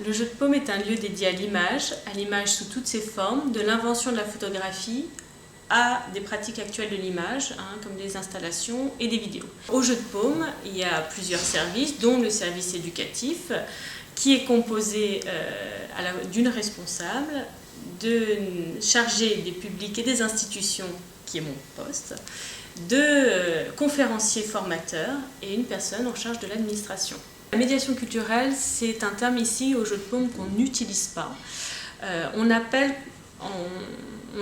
Le jeu de paume est un lieu dédié à l'image sous toutes ses formes, de l'invention de la photographie à des pratiques actuelles de l'image, comme des installations et des vidéos. Au jeu de paume, il y a plusieurs services, dont le service éducatif, qui est composé d'une responsable, chargée des publics et des institutions, qui est mon poste, de conférenciers formateurs et une personne en charge de l'administration. La médiation culturelle, c'est un terme ici au jeu de paume qu'on n'utilise pas. On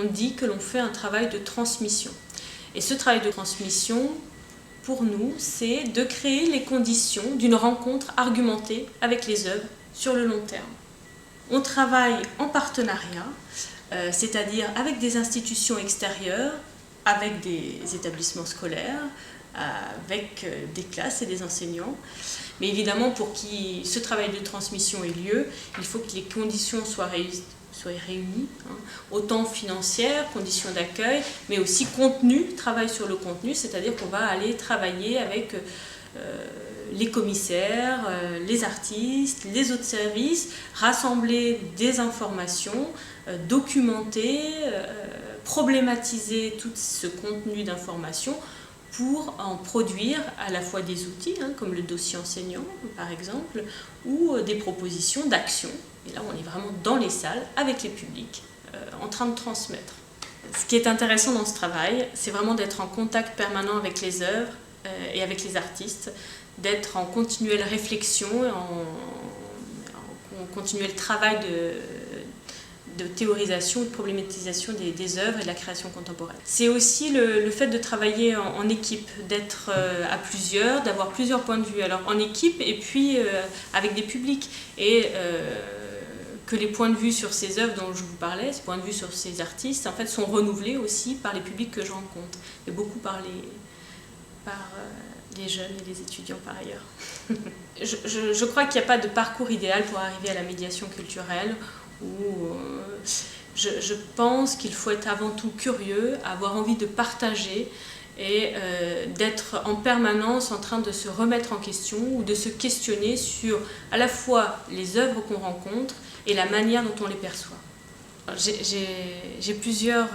dit que l'on fait un travail de transmission. Et ce travail de transmission, pour nous, c'est de créer les conditions d'une rencontre argumentée avec les œuvres sur le long terme. On travaille en partenariat, c'est-à-dire avec des institutions extérieures, avec des établissements scolaires, avec des classes et des enseignants. Mais évidemment, pour que ce travail de transmission ait lieu, il faut que les conditions soient réunies, autant financières, conditions d'accueil, mais aussi contenu, travail sur le contenu, c'est-à-dire qu'on va aller travailler avec les commissaires, les artistes, les autres services, rassembler des informations, documenter, problématiser tout ce contenu d'informations pour en produire à la fois des outils, comme le dossier enseignant par exemple, ou des propositions d'action. Et là on est vraiment dans les salles, avec les publics, en train de transmettre. Ce qui est intéressant dans ce travail, c'est vraiment d'être en contact permanent avec les œuvres et avec les artistes, d'être en continuelle réflexion, en continuel travail de théorisation, de problématisation des œuvres et de la création contemporaine. C'est aussi le fait de travailler en équipe, d'être à plusieurs, d'avoir plusieurs points de vue. Alors en équipe et puis avec des publics. Et que les points de vue sur ces œuvres dont je vous parlais, ces points de vue sur ces artistes, en fait, sont renouvelés aussi par les publics que je rencontre. Et beaucoup par les jeunes et les étudiants par ailleurs. Je crois qu'il n'y a pas de parcours idéal pour arriver à la médiation culturelle. Je pense qu'il faut être avant tout curieux, avoir envie de partager et d'être en permanence en train de se remettre en question ou de se questionner sur à la fois les œuvres qu'on rencontre et la manière dont on les perçoit. J'ai plusieurs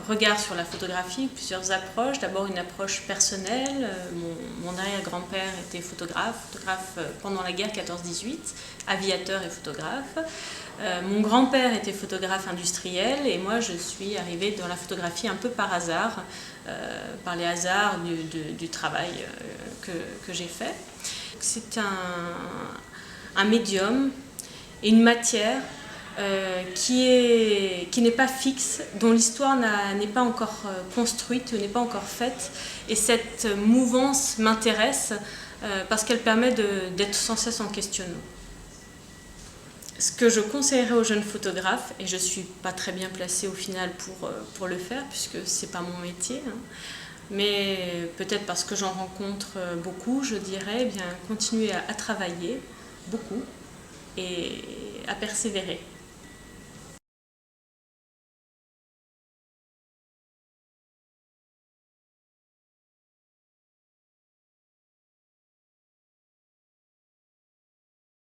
regards sur la photographie, plusieurs approches. D'abord une approche personnelle. Mon arrière-grand-père était photographe pendant la guerre 14-18, aviateur et photographe. Mon grand-père était photographe industriel et moi je suis arrivée dans la photographie un peu par hasard, par les hasards du travail que j'ai fait. C'est un médium et une matière qui n'est pas fixe, dont l'histoire n'est pas encore construite, n'est pas encore faite. Et cette mouvance m'intéresse parce qu'elle permet d'être sans cesse en questionnement. Ce que je conseillerais aux jeunes photographes, et je ne suis pas très bien placée au final pour le faire, puisque ce n'est pas mon métier, mais peut-être parce que j'en rencontre beaucoup, je dirais, continuer à travailler beaucoup et à persévérer.